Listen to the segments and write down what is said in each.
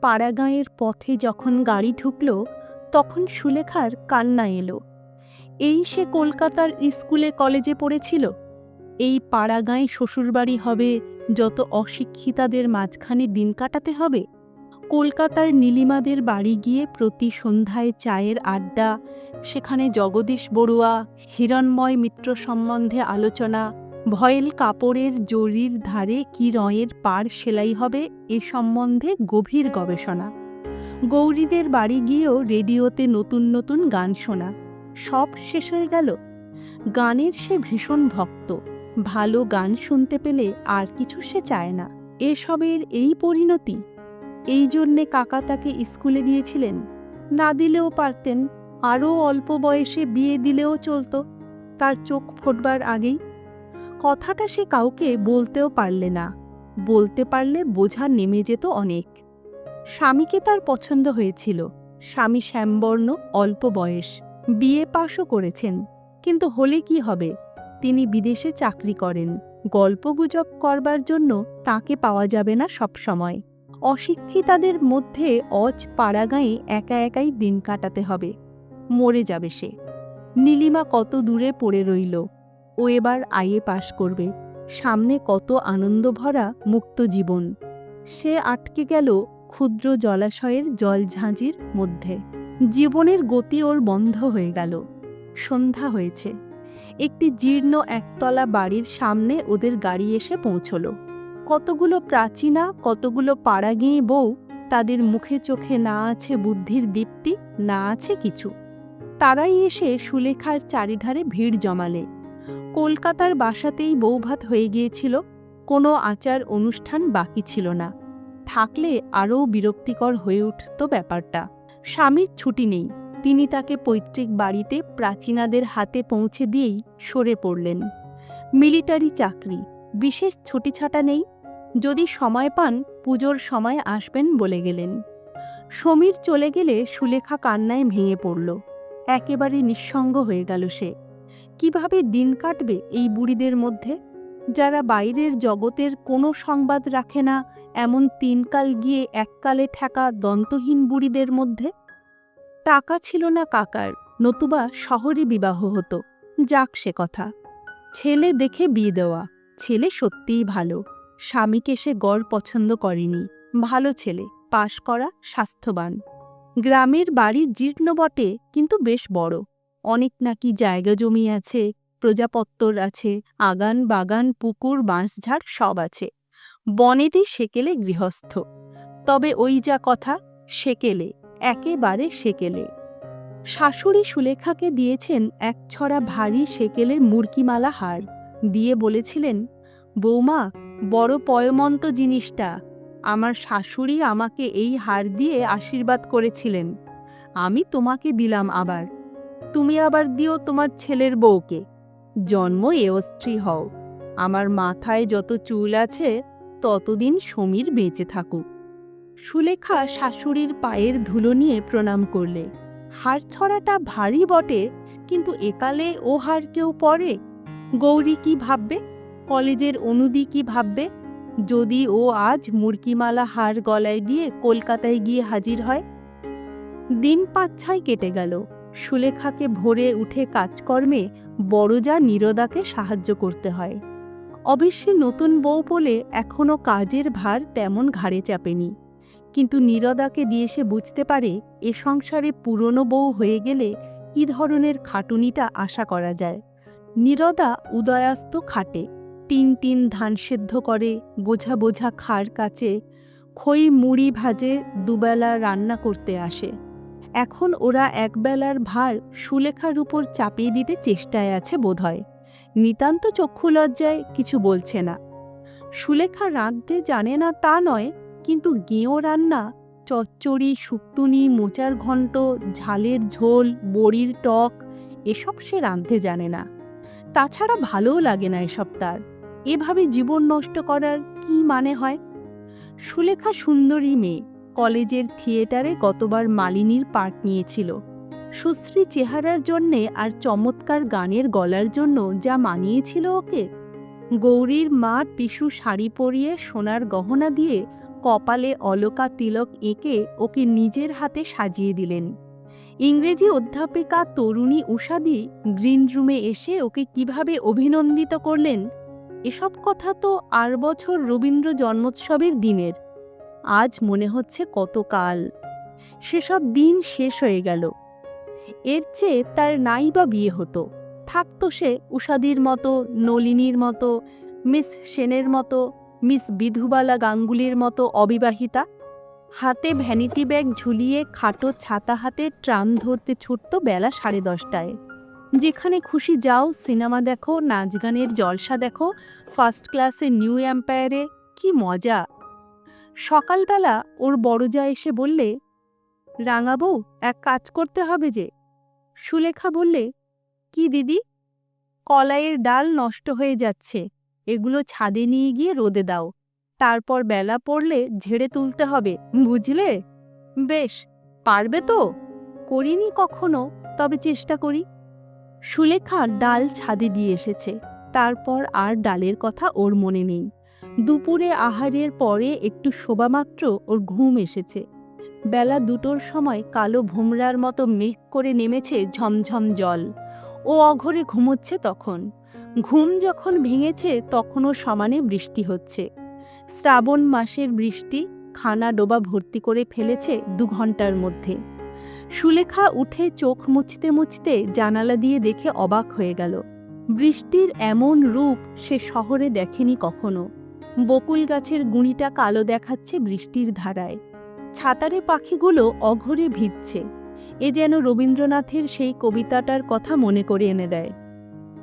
পাড়াগাঁয়ের পথে যখন গাড়ি ঢুকল, তখন সুলেখার কান্না এলো। এই সে কলকাতার স্কুলে কলেজে পড়েছিল, এই পাড়াগাঁয়ে শ্বশুরবাড়ি হবে, যত অশিক্ষিতাদের মাঝখানে দিন কাটাতে হবে। কলকাতার নীলিমাদের বাড়ি গিয়ে প্রতি সন্ধ্যায় চায়ের আড্ডা, সেখানে জগদীশ বড়ুয়া, হিরণময় মিত্র সম্বন্ধে আলোচনা, ভয়েল কাপড়ের জরির ধারে কি রঙের পাড় সেলাই হবে এ সম্বন্ধে গভীর গবেষণা। গৌরীদের বাড়ি গিয়েও রেডিওতে নতুন নতুন গান শোনা। সব শেষ হয়ে গেল। গানের সে ভীষণ ভক্ত, ভালো গান শুনতে পেলে আর কিছু সে চায় না। এসবের এই পরিণতি। এই জন্যে কাকা তাকে স্কুলে দিয়েছিলেন। না দিলেও পারতেন, আরও অল্প বয়সে বিয়ে দিলেও চলত, তার চোখ ফোটবার আগেই। কথাটা সে কাউকে বলতেও পারলে না, বলতে পারলে বোঝা নেমে যেত অনেক। স্বামীকে তার পছন্দ হয়েছিল। স্বামী শ্যামবর্ণ, অল্প বয়স, বিয়ে পাশও করেছেন। কিন্তু হলে কি হবে, তিনি বিদেশে চাকরি করেন। গল্পগুজব করবার জন্য তাকে পাওয়া যাবে না সব সময়। অশিক্ষিতাদের মধ্যে অজ পাড়াগাঁয়ে একা একাই দিন কাটাতে হবে। মরে যাবে সে। নীলিমা কত দূরে পড়ে রইল। ও এবার আইএ পাশ করবে। সামনে কত আনন্দভরা মুক্ত জীবন। সে আটকে গেল ক্ষুদ্র জলাশয়ের জলঝাঁঝির মধ্যে। জীবনের গতি ওর বন্ধ হয়ে গেল। সন্ধ্যা হয়েছে। একটি জীর্ণ একতলা বাড়ির সামনে ওদের গাড়ি এসে পৌঁছল। কতগুলো প্রাচীনা, কতগুলো পাড়াগেঁয়ে বউ, তাদের মুখে চোখে না আছে বুদ্ধির দীপ্তি, না আছে কিছু। তারাই এসে সুলেখার চারিধারে ভিড় জমালে। কলকাতার বাসাতেই বৌভাত হয়ে গিয়েছিল, কোনো আচার অনুষ্ঠান বাকি ছিল না। থাকলে আরও বিরক্তিকর হয়ে উঠত ব্যাপারটা। স্বামীর ছুটি নেই, তিনি তাকে পৈতৃক বাড়িতে প্রাচীনাদের হাতে পৌঁছে দিয়েই সরে পড়লেন। মিলিটারি চাকরি, বিশেষ ছুটিছাটা নেই। যদি সময় পান পুজোর সময় আসবেন বলে গেলেন। সমীর চলে গেলে সুলেখা কান্নায় ভেঙে পড়ল। একেবারে নিঃসঙ্গ হয়ে গেল সে। কিভাবে দিন কাটবে এই বুড়িদের মধ্যে, যারা বাইরের জগতের কোনো সংবাদ রাখে না, এমন তিনকাল গিয়ে এককালে ঠেকা দন্তহীন বুড়িদের মধ্যে? টাকা ছিল না কাকার, নতুবা শহরে বিবাহ হতো। যাক সে কথা। ছেলে দেখে বিয়ে দেওয়া। ছেলে সত্যিই ভালো। স্বামীকে সে গড় পছন্দ করেনি। ভালো ছেলে, পাশ করা, স্বাস্থ্যবান। গ্রামের বাড়ি জীর্ণ বটে, কিন্তু বেশ বড়। অনেক নাকি জায়গা জমি আছে, প্রজাপত্তর আছে, আগান বাগান পুকুর বাঁশঝাড় সব আছে। বনেদি সেকেলে গৃহস্থ। তবে ওই যা কথা, সেকেলে, একেবারে সেকেলে। শাশুড়ি সুলেখাকে দিয়েছেন এক ছড়া ভারী সেকেলে মুরকিমালা হার, দিয়ে বলেছিলেন, বৌমা, বড় পয়মন্ত জিনিসটা। আমার শাশুড়ি আমাকে এই হার দিয়ে আশীর্বাদ করেছিলেন। আমি তোমাকে দিলাম আবার। তুমি আবার দিও তোমার ছেলের বউকে। জন্ম এয়স্ত্রী হও। আমার মাথায় যত চুল আছে ততদিন সমীর বেঁচে থাকুক। সুলেখা শাশুড়ির পায়ের ধুলো নিয়ে প্রণাম করলে। হার ছড়াটা ভারী বটে, কিন্তু একালে ও হার কেউ পরে? গৌরী কি ভাববে? কলেজের অনুদি কি ভাববে, যদি ও আজ মুরকিমালা হার গলায় দিয়ে কলকাতায় গিয়ে হাজির হয়? দিন ৫-৬ কেটে গেল। সুলেখাকে ভোরে উঠে কাজকর্মে বড়জা নীরদাকে সাহায্য করতে হয়। অবশ্যই নতুন বউ বলে এখনও কাজের ভার তেমন ঘাড়ে চাপেনি, কিন্তু নীরদাকে দিয়ে সে বুঝতে পারে এ সংসারে পুরনো বউ হয়ে গেলে কী ধরনের খাটুনিটা আশা করা যায়। নীরদা উদয়াস্ত খাটে, টিন টিন ধান সেদ্ধ করে, বোঝা বোঝা খাড় কাচে, খই মুড়ি ভাজে, দুবেলা রান্না করতে আসে। এখন ওরা একবেলার ভার সুলেখার উপর চাপিয়ে দিতে চেষ্টায় আছে বোধহয়। নিতান্ত চক্ষু লজ্জায় কিছু বলছে না। সুলেখা রাঁধতে জানে না তা নয়, কিন্তু গেঁয়ো রান্না, চচ্চড়ি, শুক্তুনি, মোচার ঘণ্ট, ঝালের ঝোল, বড়ির টক, এসব সে রাঁধতে জানে না। তাছাড়া ভালোও লাগে না এসব তার। এভাবে জীবন নষ্ট করার কি মানে হয়? সুলেখা সুন্দরী মেয়ে, কলেজের থিয়েটারে গতবার মালিনীর পার্ট নিয়েছিল। সুশ্রী চেহারার জন্যে আর চমৎকার গানের গলার জন্য যা মানিয়েছিল ওকে। গৌরীর মা টিস্যু শাড়ি পরিয়ে সোনার গহনা দিয়ে কপালে অলকা তিলক এঁকে ওকে নিজের হাতে সাজিয়ে দিলেন। ইংরেজি অধ্যাপিকা তরুণী উষাদি গ্রিন রুমে এসে ওকে কিভাবে অভিনন্দিত করলেন, এসব কথা তো ৮ বছর রবীন্দ্র জন্মোৎসবের দিনের। আজ মনে হচ্ছে কতকাল। সেসব দিন শেষ হয়ে গেল। এর চেয়ে তার নাই বা বিয়ে হতো, থাকতো সে উষাদির মতো, নলিনীর মতো, মিস সেনের মতো, মিস বিধুবালা গাঙ্গুলির মতো অবিবাহিতা। হাতে ভ্যানিটি ব্যাগ ঝুলিয়ে খাটো ছাতা হাতে ট্রাম ধরতে ছুটত বেলা 10:30টায়। যেখানে খুশি যাও, সিনেমা দেখো, নাচ গানের জলসা দেখো, ফার্স্ট ক্লাসে নিউ এম্পায়ারে, কি মজা। সকালবেলা ওর বড়জা এসে বললে, রাঙাবু, এক কাজ করতে হবে যে। সুলেখা বললে, কি দিদি? কলাইয়ের ডাল নষ্ট হয়ে যাচ্ছে, এগুলো ছাদে নিয়ে গিয়ে রোদে দাও, তারপর বেলা পড়লে ঝেড়ে তুলতে হবে, বুঝলে? বেশ, পারবে তো? করিনি কখনো, তবে চেষ্টা করি। সুলেখা ডাল ছাদে দিয়ে এসেছে, তারপর আর ডালের কথা ওর মনে নেই। দুপুরে আহারের পরে একটু শোবামাত্র ওর ঘুম এসেছে। বেলা 2টোর সময় কালো ভোমরার মতো মেঘ করে নেমেছে ঝমঝম জল। ও অঘরে ঘুমোচ্ছে তখন। ঘুম যখন ভেঙেছে তখনও সমানে বৃষ্টি হচ্ছে। শ্রাবণ মাসের বৃষ্টি খানা ডোবা ভর্তি করে ফেলেছে 2 ঘন্টার মধ্যে। সুলেখা উঠে চোখ মুছতে মুছতে জানালা দিয়ে দেখে অবাক হয়ে গেল। বৃষ্টির এমন রূপ সে শহরে দেখেনি কখনো। বকুল গাছের গুঁড়িটা কালো দেখাচ্ছে বৃষ্টির ধারায়। ছাতারে পাখিগুলো অঘরে ভিজছে। এ যেন রবীন্দ্রনাথের সেই কবিতাটার কথা মনে করে এনে দেয়।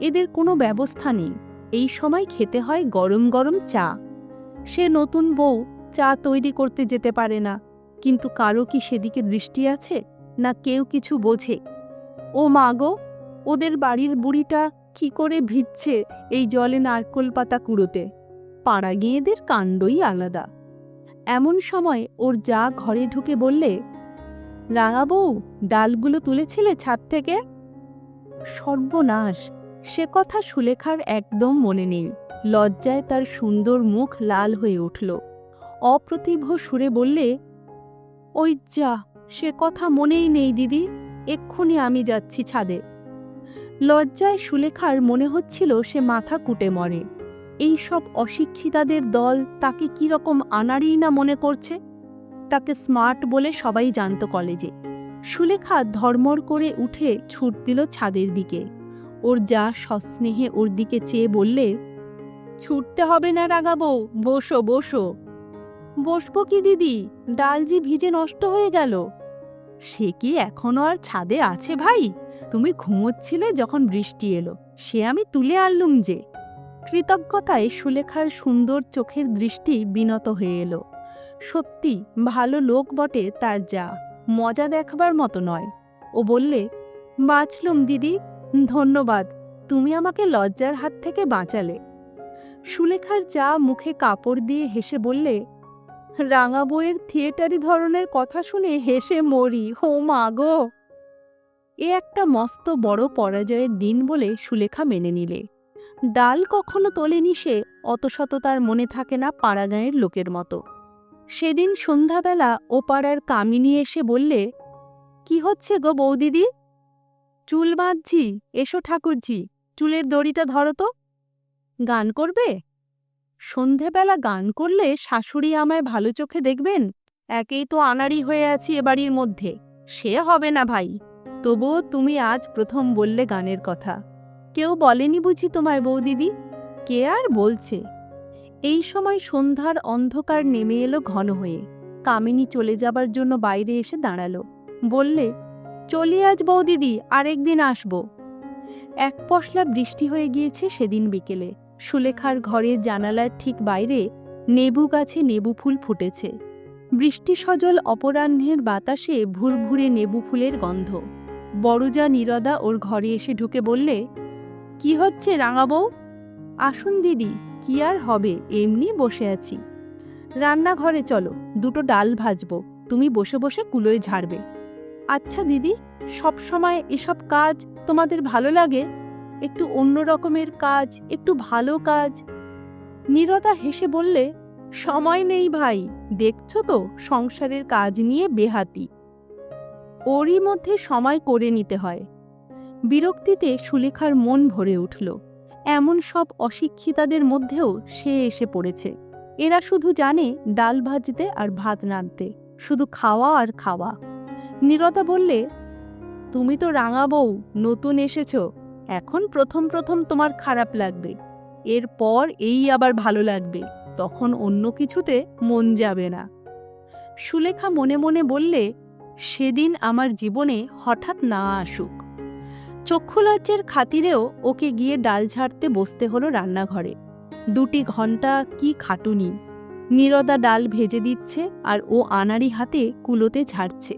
এদের কোনো ব্যবস্থা নেই, এই সময় খেতে হয় গরম গরম চা। সে নতুন বউ, চা তৈরি করতে যেতে পারে না, কিন্তু কারো কি সেদিকে দৃষ্টি আছে, না কেউ কিছু বোঝে? ও মা গো, ওদের বাড়ির বুড়িটা কি করে ভিজছে এই জলে নারকোল পাতা কুড়োতে। পাড়া গিয়েদের কাণ্ডই আলাদা। এমন সময় ওর যা ঘরে ঢুকে বললে, রাঙা বউ, ডালগুলো তুলেছিলে ছাদ থেকে? সর্বনাশ, সে কথা সুলেখার একদম মনে নেই। লজ্জায় তার সুন্দর মুখ লাল হয়ে উঠল। অপ্রতিভ সুরে বললে, ওই যা, সে কথা মনেই নেই দিদি, এক্ষুনি আমি যাচ্ছি ছাদে। লজ্জায় সুলেখার মনে হচ্ছিল সে মাথা কুটে মরে। এই সব অশিক্ষিতাদের দল তাকে কিরকম আনাড়িই না মনে করছে। তাকে স্মার্ট বলে সবাই জানত কলেজে। সুলেখা ধর্মর করে উঠে ছুট দিল ছাদের দিকে। ওর যা সস্নেহে ওর দিকে চেয়ে বললে, ছুটতে হবে না রাঙা বউ, বসো বসো। বসবো কি দিদি, ডাল যে ভিজে নষ্ট হয়ে গেল। সে কি এখনো আর ছাদে আছে ভাই? তুমি ঘুমোচ্ছিলে যখন বৃষ্টি এলো, সে আমি তুলে আনলুম যে। কৃতজ্ঞতায় সুলেখার সুন্দর চোখের দৃষ্টি বিনত হয়ে এলো। সত্যি ভালো লোক বটে তার যা, মজা দেখবার মতো নয়। ও বললে, বাঁচলুম দিদি, ধন্যবাদ, তুমি আমাকে লজ্জার হাত থেকে বাঁচালে। সুলেখার যা মুখে কাপড় দিয়ে হেসে বললে, রাঙা বইয়ের থিয়েটারি ধরনের কথা শুনে হেসে মরি, হো মা গো। এ একটা মস্ত বড় পরাজয়ের দিন বলে সুলেখা মেনে নিলে। ডাল কখনো তোলেনি সে, অত শত তার মনে থাকে না পাড়াগাঁয়ের লোকের মতো। সেদিন সন্ধ্যাবেলা ও পাড়ার কামিনী এসে বললে, কি হচ্ছে গো বৌদিদি? চুল বাঁধছি, এসো ঠাকুরঝি, চুলের দড়িটা ধরো তো। গান করবে? সন্ধেবেলা গান করলে শাশুড়ি আমায় ভালো চোখে দেখবেন? একেই তো আনাড়ি হয়ে আছি এ বাড়ির মধ্যে, সে হবে না ভাই। তবুও তুমি আজ প্রথম বললে গানের কথা। কেউ বলেনি বুঝি তোমায় বৌদিদি? কে আর বলছে। এই সময় সন্ধ্যার অন্ধকার নেমে এলো ঘন হয়ে। কামিনী চলে যাবার জন্য বাইরে এসে দাঁড়ালো। বললে, চলি আজ বৌদিদি, আরেকদিন আসবো। এক পশলা বৃষ্টি হয়ে গিয়েছে সেদিন বিকেলে। সুলেখার ঘরের জানালার ঠিক বাইরে নেবু গাছে নেবু ফুল ফুটেছে। বৃষ্টি সজল অপরাহ্নের বাতাসে ভুরভুরে নেবু ফুলের গন্ধ। বড়জা নীরদা ওর ঘরে এসে ঢুকে বললে, কি হচ্ছে রাঙা বউ? আসুন দিদি, কি আর হবে, এমনি বসে আছি। রান্নাঘরে চলো, 2টো ডাল ভাজবো, তুমি বসে বসে কুলোয় ঝাড়বে। আচ্ছা দিদি, সব সময় এসব কাজ তোমাদের ভালো লাগে? একটু অন্য রকমের কাজ, একটু ভালো কাজ। নীরদা হেসে বললে, সময় নেই ভাই, দেখছো তো সংসারের কাজ নিয়ে বেহাতি। ওরই মধ্যে সময় করে নিতে হয়। বিরক্তিতে সুলেখার মন ভরে উঠল। এমন সব অশিক্ষিতাদের মধ্যেও সে এসে পড়েছে। এরা শুধু জানে ডাল ভাজতে আর ভাত রাঁধতে, শুধু খাওয়া আর খাওয়া। নীরদা বললে, তুমি তো রাঙা বউ, নতুন এসেছো, এখন প্রথম প্রথম তোমার খারাপ লাগবে, এরপর এই আবার ভালো লাগবে, তখন অন্য কিছুতে মন যাবে না। সুলেখা মনে মনে বললে, সেদিন আমার জীবনে হঠাৎ না আসুক। চক্ষুলজ্জের খাতিরেও ওকে গিয়ে ডাল ঝাড়তে বসতে হলো রান্নাঘরে। 2 ঘন্টা কি খাটুনি। নীরদা ডাল ভেজে দিচ্ছে আর ও আনাড়ি হাতে কুলোতে ঝাড়ছে।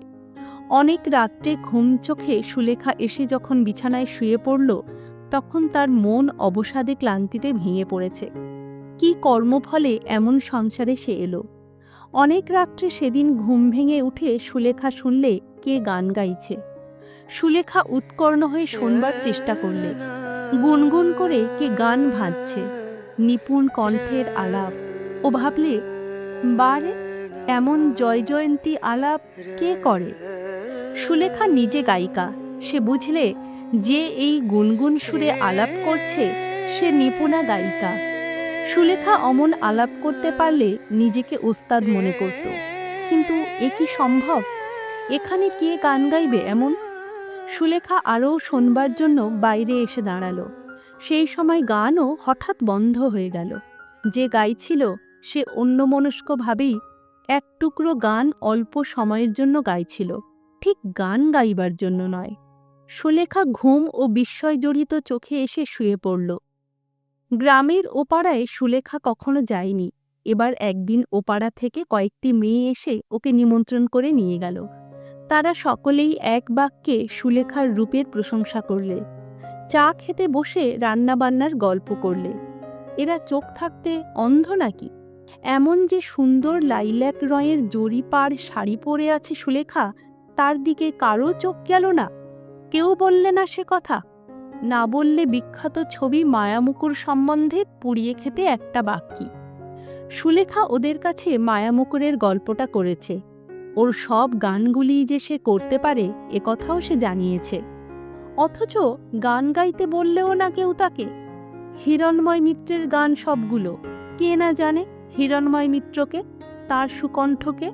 অনেক রাত্রে ঘুম চোখে সুলেখা এসে যখন বিছানায় শুয়ে পড়ল, তখন তার মন অবসাদে ক্লান্তিতে ভেঙে পড়েছে। কি কর্মফলে এমন সংসারে সে এলো? অনেক রাত্রে সেদিন ঘুম ভেঙে উঠে সুলেখা শুনলে কে গান গাইছে। সুলেখা উৎকর্ণ হয়ে শোনবার চেষ্টা করলে। গুনগুন করে কে গান ভাজছে, নিপুণ কণ্ঠের আলাপ। ও ভাবলে, বারে, এমন জয়জয়ন্তী আলাপ কে করে? সুলেখা নিজে গায়িকা, সে বুঝলে যে এই গুনগুন সুরে আলাপ করছে সে নিপুণা গায়িকা। সুলেখা অমন আলাপ করতে পারলে নিজেকে ওস্তাদ মনে করত। কিন্তু এ কি সম্ভব? এখানে কে গান গাইবে এমন? সুলেখা আরও শোনবার জন্য বাইরে এসে দাঁড়ালো। সেই সময় গানও হঠাৎ বন্ধ হয়ে গেল। যে গাইছিল সে অন্যমনস্কভাবেই এক টুকরো গান অল্প সময়ের জন্য গাইছিল, ঠিক গান গাইবার জন্য নয়। সুলেখা ঘুম ও বিস্ময় জড়িত চোখে এসে শুয়ে পড়ল। গ্রামের ওপাড়ায় সুলেখা কখনো যায়নি। এবার একদিন ওপাড়া থেকে কয়েকটি মেয়ে এসে ওকে নিমন্ত্রণ করে নিয়ে গেল। তারা সকলেই এক বাক্যে সুলেখার রূপের প্রশংসা করলে। চা খেতে বসে রান্নাবান্নার গল্প করলে। এরা চোখ থাকতে অন্ধ নাকি? এমন যে সুন্দর লাইল্যাক রঙের জরিপাড় শাড়ি পরে আছে সুলেখা, তার দিকে কারও চোখ গেল না? কেউ বললে না সে কথা? না বললে বিখ্যাত ছবি মায়ামুকুর সম্বন্ধে পুড়িয়ে খেতে একটা বাক্যি। সুলেখা ওদের কাছে মায়ামুকুরের গল্পটা করেছে। ওর সব গানগুলি যে সে করতে পারে এ কথাও সে জানিয়েছে। অথচ গান গাইতে বললেও না কেউ তাকে। হিরণময় মিত্রের গান সবগুলো। কে না জানে হিরণময় মিত্রকে, তার সুকণ্ঠকে?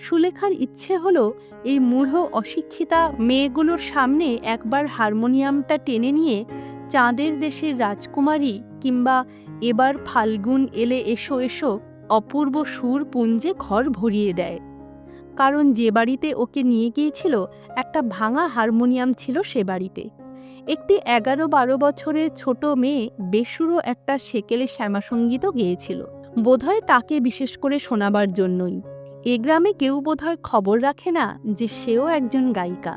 সুলেখার ইচ্ছে হলো এই মূঢ় অশিক্ষিতা মেয়েগুলোর সামনে একবার হারমোনিয়ামটা টেনে নিয়ে চাঁদের দেশের রাজকুমারী কিংবা এবার ফাল্গুন এলে এসো এসো অপূর্ব সুর পুঞ্জে ঘর ভরিয়ে দেয়। কারণ যে বাড়িতে ওকে নিয়ে গিয়েছিল একটা ভাঙা হারমোনিয়াম ছিল সে বাড়িতে। একটি 11-12 বছরের ছোট মেয়ে বেসুরো একটা সেকেলে শ্যামাসঙ্গীতও গেয়েছিল, বোধহয় তাকে বিশেষ করে শোনাবার জন্যই। এ গ্রামে কেউ বোধহয় খবর রাখে না যে সেও একজন গায়িকা।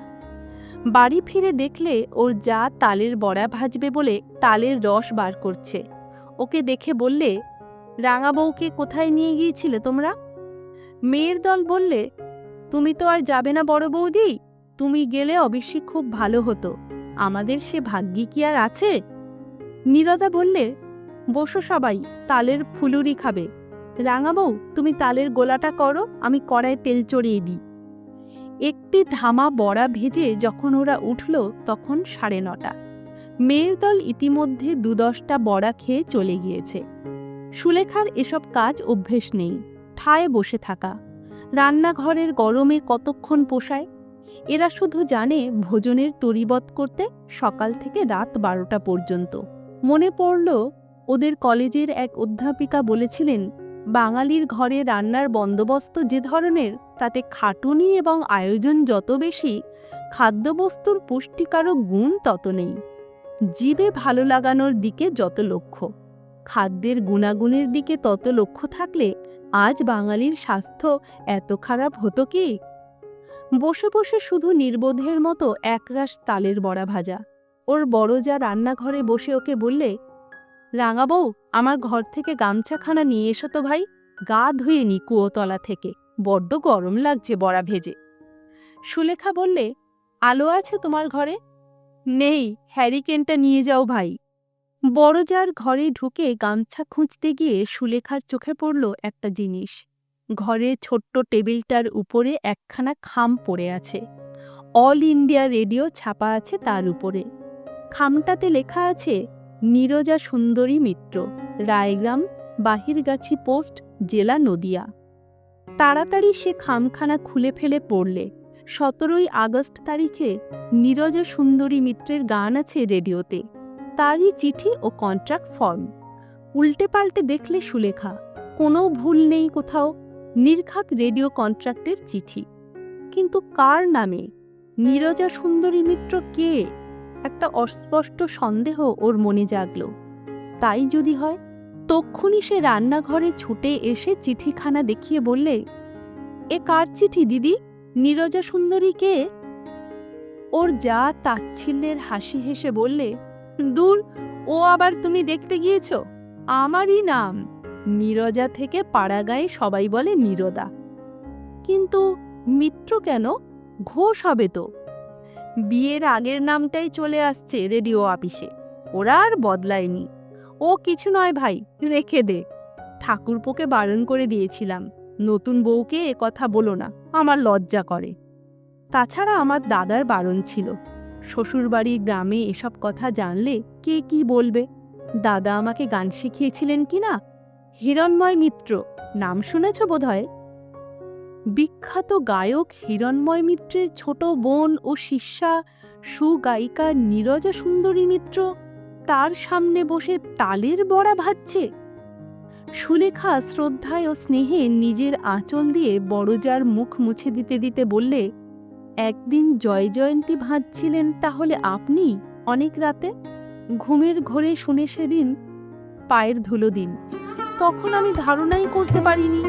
বাড়ি ফিরে দেখলে ওর যা তালের বড়া ভাজবে বলে তালের রস বার করছে। ওকে দেখে বললে, রাঙা বউকে কোথায় নিয়ে গিয়েছিলে তোমরা? মেয়ের দল বললে, তুমি তো আর যাবে না বড় বৌদি, তুমি গেলে অবশ্যই খুব ভালো হতো, আমাদের সে ভাগ্যি কি আর আছে? নীরদা বললে, বসো সবাই, তালের ফুলুরি খাবে। রাঙা বউ, তুমি তালের গোলাটা করো, আমি কড়ায় তেল চড়িয়ে দিই। একটি ধামা বড়া ভেজে যখন ওরা উঠল তখন 9:30। মেয়ের দল ইতিমধ্যে 2-10টা বড়া খেয়ে চলে গিয়েছে। সুলেখার এসব কাজ অভ্যেস নেই, ঠায় বসে থাকা। রান্নাঘরের গরমে কতক্ষণ পোষায়? এরা শুধু জানে ভোজনের তরিবত করতে সকাল থেকে রাত 12টা পর্যন্ত। মনে পড়ল ওদের কলেজের এক অধ্যাপিকা বলেছিলেন, বাঙালির ঘরে রান্নার বন্দোবস্ত যে ধরনের, তাতে খাটুনি এবং আয়োজন যত বেশি, খাদ্যবস্তুর পুষ্টিকারক গুণ তত নেই। জিভে ভালো লাগানোর দিকে যত লক্ষ্য, খাদ্যের গুণাগুণের দিকে তত লক্ষ্য থাকলে আজ বাঙালির স্বাস্থ্য এত খারাপ হতো কি? বসে বসে শুধু নির্বোধের মতো একরাশ তালের বড়া ভাজা। ওর বড় যা রান্নাঘরে বসে ওকে বললে, রাঙা বউ, আমার ঘর থেকে গামছাখানা নিয়ে এসো তো ভাই, গা ধুয়ে নি কুয়োতলা থেকে, বড্ড গরম লাগছে বড়া ভেজে। সুলেখা বললে, আলো আছে তোমার ঘরে? নেই, হ্যারিকেনটা নিয়ে যাও ভাই। বড়জার ঘরে ঢুকে গামছা খুঁজতে গিয়ে সুলেখার চোখে পড়ল একটা জিনিস। ঘরের ছোট্ট টেবিলটার উপরে একখানা খাম পড়ে আছে। অল ইন্ডিয়া রেডিও ছাপা আছে তার উপরে। খামটাতে লেখা আছে নীরজা সুন্দরী মিত্র, রায়গ্রাম, বাহিরগাছি পোস্ট, জেলা নদিয়া। তাড়াতাড়ি সে খামখানা খুলে ফেলে পড়লে 17ই আগস্ট তারিখে নীরজা সুন্দরী মিত্রের গান আছে রেডিওতে, তারই চিঠি ও কন্ট্রাক্ট ফর্ম। উল্টে পাল্টে দেখলে সুলেখা, কোনো ভুল নেই কোথাও, নির্ঘাত রেডিও কন্ট্রাক্টের চিঠি। কিন্তু কার নামে? নীরজা সুন্দরী মিত্র কে? একটা অস্পষ্ট সন্দেহ ওর মনে জাগল। তাই যদি হয়? তক্ষুনি সে রান্নাঘরে ছুটে এসে চিঠিখানা দেখিয়ে বললে, এ কার চিঠি দিদি? নীরজা সুন্দরী কে? ওর যা তাচ্ছিল্যের হাসি হেসে বললে, দূর, ও আবার তুমি দেখতে গিয়েছ? আমারই নাম। নীরজা থেকে পাড়াগাঁয়ে সবাই বলে নীরদা। কিন্তু মিত্র কেন? ঘোষ হবে তো। বিয়ের আগের নামটাই চলে আসছে রেডিও অফিসে, ওরা আর বদলায়নি। ও কিছু নয় ভাই, রেখে দে। ঠাকুরপোকে বারণ করে দিয়েছিলাম, নতুন বউকে এ কথা বলো না, আমার লজ্জা করে। তাছাড়া আমার দাদার বারণ ছিল, শ্বশুরবাড়ির গ্রামে এসব কথা জানলে কে কি বলবে। দাদা আমাকে গান শিখিয়েছিলেন কিনা, হিরণময় মিত্র, নাম শুনেছ বোধহয়? বিখ্যাত গায়ক হিরণময় মিত্রের ছোট বোন ও শিষ্যা সুগায়িকা নীরজা সুন্দরী মিত্র তার সামনে বসে তালের বড়া ভাজছে। সুলেখা শ্রদ্ধায় ও স্নেহে নিজের আঁচল দিয়ে বড়জার মুখ মুছে দিতে দিতে বললে, একদিন জয়জয়ন্তী ভাজছিলেন তাহলে আপনি অনেক রাতে? ঘুমের ঘোরে শুনে সেদিন পায়ের ধুলো দিন। তখন আমি ধারণাই করতে পারিনি।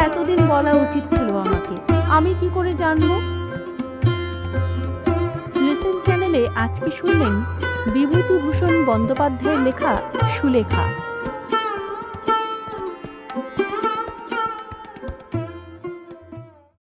এতদিন বলা উচিত ছিল আমাকে, আমি কি করে জানব? লিসেন চ্যানেলে আজকে শুনলেন বিভূতিভূষণ বন্দ্যোপাধ্যায়ের লেখা সুলেখা।